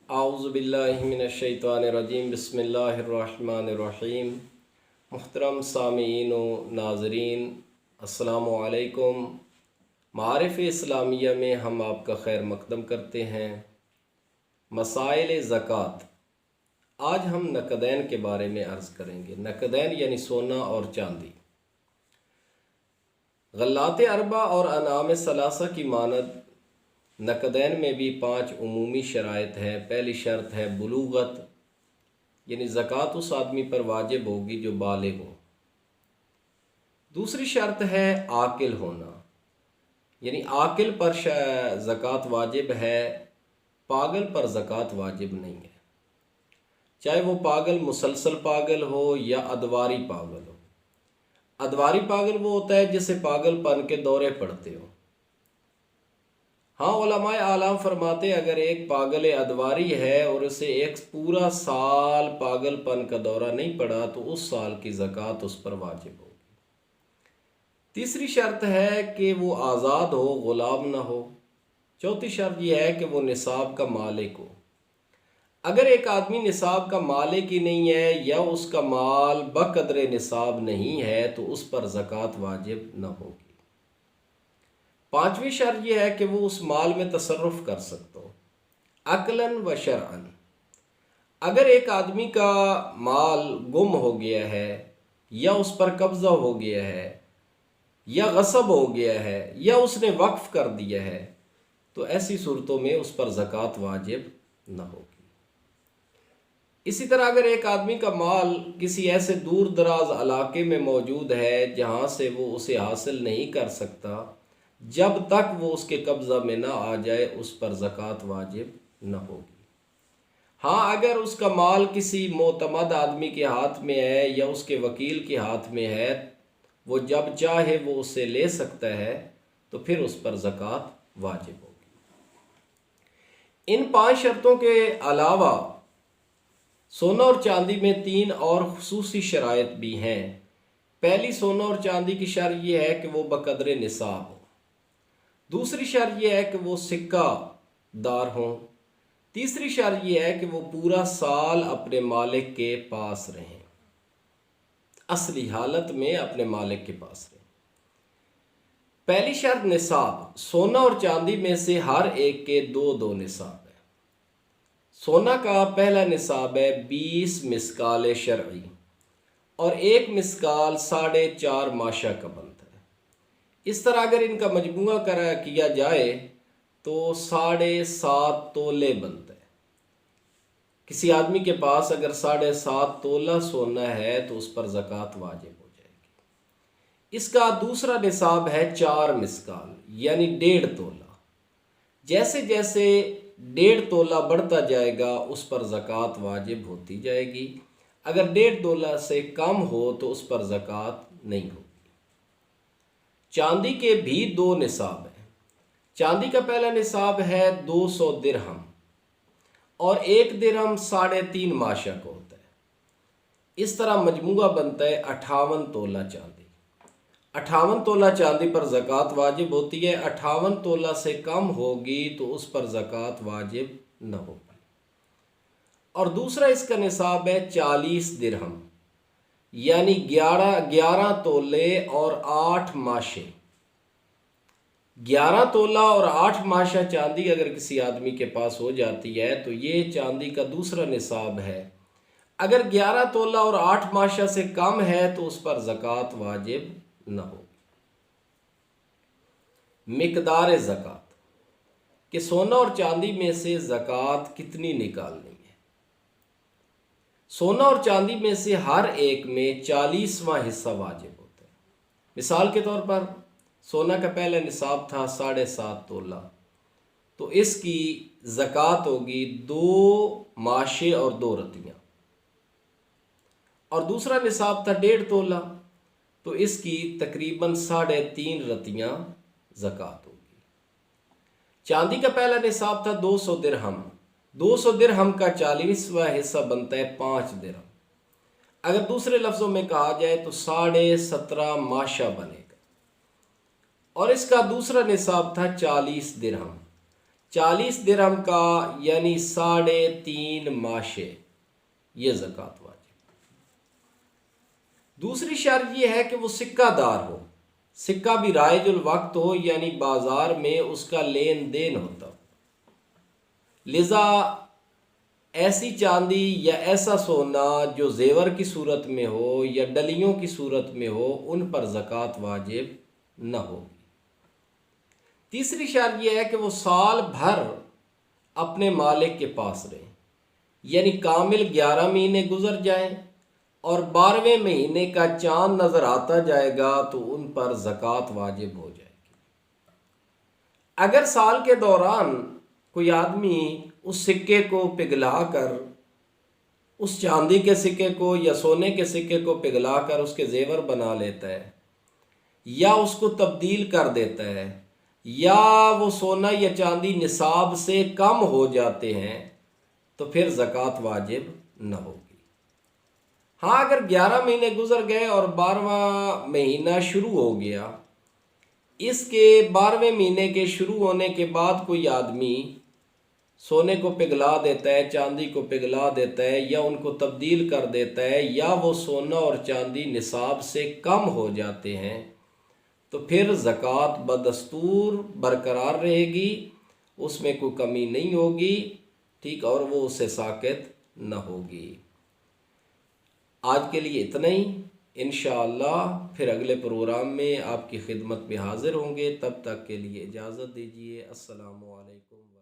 आउज़ुबिल्लाहिमिनश्शैतानिर्रजीम बिस्मिल्लाहिर्रहमानिर्रहीम। मुहतरम सामीईन व नाज़रीन, अस्सलामु अलैकुम। मारिफ़ इस्लामिया में हम आपका खैर मक़दम करते हैं। मसाइल ज़कात। आज हम नक़दैन के बारे में अर्ज़ करेंगे। नक़दैन यानी सोना और चांदी। गल्लात अरबा और अनाम सलासा की मानद नक़दैन में भी 5 उमूमी शराइत हैं। पहली शर्त है बुलूगत, यानी ज़कात उस आदमी पर वाजिब होगी जो बालिग हो। दूसरी शर्त है आकिल होना, यानी आकिल पर ज़कात वाजिब है, पागल पर ज़कात वाजिब नहीं है। चाहे वो पागल मुसलसल पागल हो या अदवारी पागल हो। अदवारी पागल वो होता है जिसे पागलपन के दौरे पड़ते हो। हाँ, उलमाए आलाम फरमाते अगर एक पागल अदवारी है और उसे एक पूरा साल पागलपन का दौरा नहीं पड़ा तो उस साल की ज़कात उस पर वाजिब होगी। तीसरी शर्त है कि वो आज़ाद हो, ग़ुलाम ना हो। चौथी शर्त यह है कि वो निसाब का मालिक हो। अगर एक आदमी निसाब का मालिक ही नहीं है या उसका माल बक़द्रे निसाब नहीं है तो उस पर ज़कात वाजिब न होगी। पांचवी शर्त यह है कि वो उस माल में तसर्रुफ़ कर सकता हो, अक़लन व शरअन। अगर एक आदमी का माल गुम हो गया है या उस पर कब्ज़ा हो गया है या गसब हो गया है या उसने वक्फ़ कर दिया है तो ऐसी सूरतों में उस पर ज़कात वाजिब न होगी। इसी तरह अगर एक आदमी का माल किसी ऐसे दूर दराज इलाके में मौजूद है जहाँ से वो उसे हासिल नहीं कर सकता, जब तक वो उसके कब्ज़ा में ना आ जाए उस पर ज़कात वाजिब न होगी। हाँ, अगर उसका माल किसी मोतमद आदमी के हाथ में है या उसके वकील के हाथ में है, वो जब चाहे वो उससे ले सकता है, तो फिर उस पर ज़कात वाजिब होगी। इन 5 शर्तों के अलावा सोना और चांदी में 3 और खुसूसी शराइत भी हैं। पहली, सोना और चांदी की शर्त यह है कि वो बक़द्रे निसाब हो। दूसरी शर्त यह है कि वो सिक्का दार हों। तीसरी शर्त यह है कि वो पूरा साल अपने मालिक के पास रहें, असली हालत में अपने मालिक के पास रहें। पहली शर्त निसाब। सोना और चांदी में से हर एक के 2 निसाब है। सोना का पहला निसाब है 20 मिसकाल शरई और 1 मिसकाल 4.5 माशा का बनता है। इस तरह अगर इनका मजमुआ किया जाए तो 7.5 तोले बनता है। किसी आदमी के पास अगर 7.5 तोला सोना है तो उस पर ज़कात वाजिब हो जाएगी। इसका दूसरा निसाब है 4 मिसकाल यानी 1.5 तोला। जैसे जैसे 1.5 तोला बढ़ता जाएगा उस पर ज़कात वाजिब होती जाएगी। अगर 1.5 तोला से कम हो तो उस पर ज़कात नहीं होगी। चांदी के भी 2 निसाब हैं। चांदी का पहला निसाब है 200 दिरहम और 1 दिरहम 3.5 माशा का होता है। इस तरह मजमुआ बनता है 58 तोला चांदी। 58 तोला चांदी पर ज़कात वाजिब होती है। 58 तोला से कम होगी तो उस पर ज़कात वाजिब न होगी। और दूसरा इसका निसाब है 40 दिरहम यानी 11 तोले और 8 माशे। 11 तोला और 8 माशा चांदी अगर किसी आदमी के पास हो जाती है तो ये चांदी का दूसरा निसाब है। अगर 11 तोला और 8 माशा से कम है तो उस पर ज़कात वाजिब न होगी। मिकदार ज़कात कि सोना और चांदी में से ज़कात कितनी निकालनी है। सोना और चांदी में से हर एक में 40वां हिस्सा वाजिब होता है। मिसाल के तौर पर सोना का पहला निसाब था 7.5 तोला, तो इसकी ज़कात होगी 2 माशे और 2 रतियाँ। और दूसरा निसाब था 1.5 तोला, तो इसकी तकरीबन 3.5 रतियाँ ज़कात होगी। चांदी का पहला निसाब था 200 दिरहम। 200 दिरहम का 40वां हिस्सा बनता है 5 दिरहम। अगर दूसरे लफ्ज़ों में कहा जाए तो 17.5 माशा बनेगा। और इसका दूसरा निसाब था 40 दिरहम। 40 दिरहम का यानी 3.5 माशे, ये ज़कात वाजिब। दूसरी शर्त ये है कि वो सिक्कादार हो, सिक्का भी राइजुल वक्त हो यानी बाजार में उसका लेन देन होता। लिजा ऐसी चांदी या ऐसा सोना जो जेवर की सूरत में हो या डलियों की सूरत में हो, उन पर ज़कात वाजिब न होगी। तीसरी शर्त यह है कि वो साल भर अपने मालिक के पास रहे, यानी कामिल 11 महीने गुजर जाएं और 12वें महीने का चांद नज़र आता जाएगा तो उन पर ज़कात वाजिब हो जाएगी। अगर साल के दौरान कोई आदमी उस सिक्के को पिघला कर, उस चांदी के सिक्के को या सोने के सिक्के को पिघला कर उसके जेवर बना लेता है या उसको तब्दील कर देता है, या वो सोना या चांदी निसाब से कम हो जाते हैं, तो फिर ज़कात वाजिब न होगी। हाँ, अगर 11 महीने गुजर गए और 12वां महीना शुरू हो गया, इसके 12वें महीने के शुरू होने के बाद कोई आदमी सोने को पिघला देता है, चांदी को पिघला देता है या उनको तब्दील कर देता है, या वो सोना और चांदी निसाब से कम हो जाते हैं, तो फिर ज़कात बदस्तूर बरकरार रहेगी, उसमें कोई कमी नहीं होगी, ठीक, और वो उससे साक़ित न होगी। आज के लिए इतना ही। इंशाअल्लाह फिर अगले प्रोग्राम में आपकी खिदमत में हाज़िर होंगे। तब तक के लिए इजाज़त दीजिए। अस्सलामु अलैकुम।